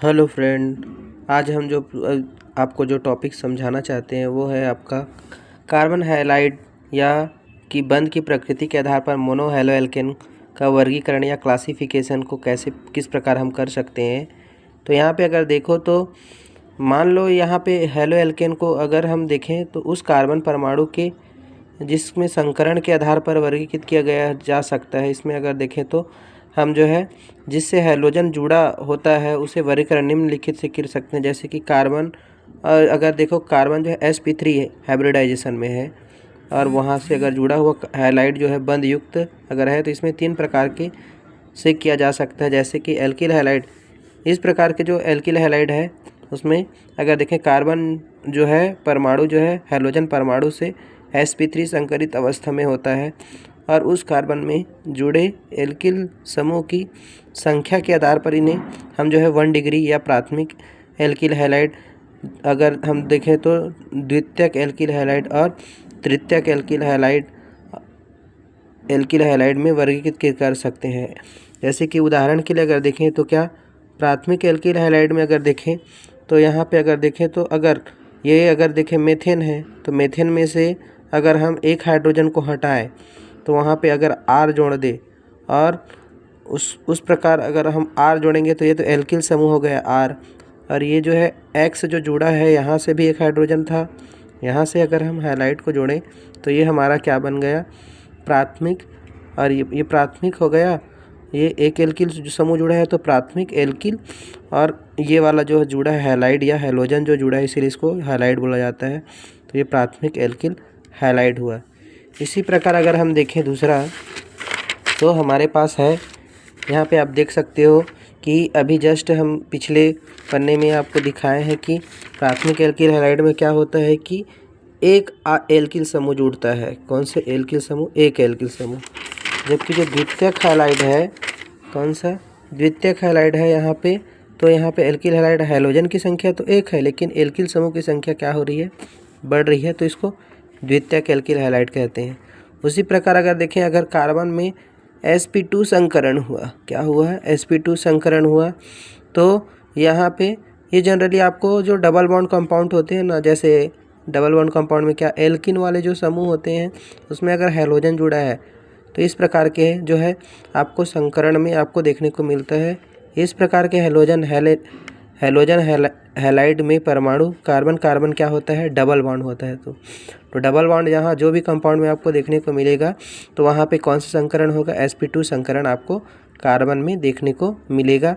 Hello friend. आज हम जो आपको जो टॉपिक समझाना चाहते हैं वो है आपका कार्बन हैलाइड या कि बंध की प्रकृति के आधार पर मोनो हैलो एल्केन का वर्गीकरण या क्लासिफिकेशन को किस प्रकार हम कर सकते हैं। तो यहाँ पे अगर देखो तो मान लो यहाँ पे हैलो एल्केन को अगर हम देखें तो उस कार्बन परमाणु के जिसमें संकरण के आधार पर वर्गीकृत किया गया जा सकता है। इसमें अगर देखें तो हम जो है जिससे हैलोजन जुड़ा होता है उसे वर्गीकरण निम्नलिखित से कर सकते हैं। जैसे कि कार्बन, और अगर देखो कार्बन जो है sp3 हाइब्रिडाइजेशन में है और वहाँ से अगर जुड़ा हुआ हैलाइड जो है बंध युक्त अगर है तो इसमें 3 प्रकार के से किया जा सकता है। जैसे कि एल्किल हैलाइड, इस प्रकार के जो एल्किल हैलाइड है उसमें अगर देखें कार्बन जो है परमाणु जो है हैलोजन परमाणु से sp3 संकरित अवस्था में होता है और उस कार्बन में जुड़े एल्किल समूह की संख्या के आधार पर इन्हें हम जो है 1 डिग्री या प्राथमिक एल्किल हैलाइड, अगर हम देखें तो द्वितीयक एल्किल हैलाइड और तृतीयक एल्किल हैलाइड में वर्गीकृत कर सकते हैं। जैसे कि उदाहरण के लिए अगर देखें तो क्या प्राथमिक एल्किल हैलाइड में अगर देखें तो यहाँ पे अगर देखें तो अगर देखें मेथेन है तो मेथेन में से अगर हम एक हाइड्रोजन को हटाएं तो वहाँ पे अगर R जोड़ दे और उस प्रकार अगर हम R जोड़ेंगे तो ये तो एल्किल समूह हो गया R, और ये जो है X जो जुड़ा है यहाँ से भी एक हाइड्रोजन था, यहाँ से अगर हम हैलाइड को जोड़ें तो ये हमारा क्या बन गया प्राथमिक, और ये प्राथमिक हो गया। ये एक एल्किल जो समूह जुड़ा है तो प्राथमिक एल्किल, और ये वाला जो जुड़ा है हैलाइड या हैलोजन जो जुड़ा है इसीलिए इसको हैलाइड बोला जाता है। तो ये प्राथमिक एल्किल हैलाइड हुआ। इसी प्रकार अगर हम देखें दूसरा तो हमारे पास है, यहाँ पे आप देख सकते हो कि अभी जस्ट हम पिछले पन्ने में आपको दिखाए हैं कि प्राथमिक एल्किल हैलाइड में क्या होता है कि एक एल्किल समूह जुड़ता है। कौन से एल्किल समूह? एक एल्किल समूह। जबकि जो द्वितीयक हैलाइड है, कौन सा द्वितीयक हैलाइड है यहाँ पे, तो यहाँ पे एल्किल हैलाइड हैलोजन की संख्या तो एक है लेकिन एल्किल समूह की संख्या क्या हो रही है, बढ़ रही है, तो इसको द्वितीयक एल्किल हैलाइड कहते हैं। उसी प्रकार अगर देखें अगर कार्बन में sp2 संकरण हुआ, क्या हुआ है sp2 संकरण हुआ, तो यहाँ पे ये जनरली आपको जो डबल बॉन्ड कंपाउंड होते हैं ना, जैसे डबल बॉन्ड कंपाउंड में क्या एल्किन वाले जो समूह होते हैं उसमें अगर हैलोजन जुड़ा है तो इस प्रकार के जो है आपको संकरण में आपको देखने को मिलता है। इस प्रकार के हैलोजन हैलाइड में परमाणु कार्बन कार्बन क्या होता है, डबल बॉन्ड होता है। तो डबल बॉन्ड यहाँ जो भी कंपाउंड में आपको देखने को मिलेगा तो वहाँ पे कौन सा संकरण होगा, sp2 संकरण आपको कार्बन में देखने को मिलेगा।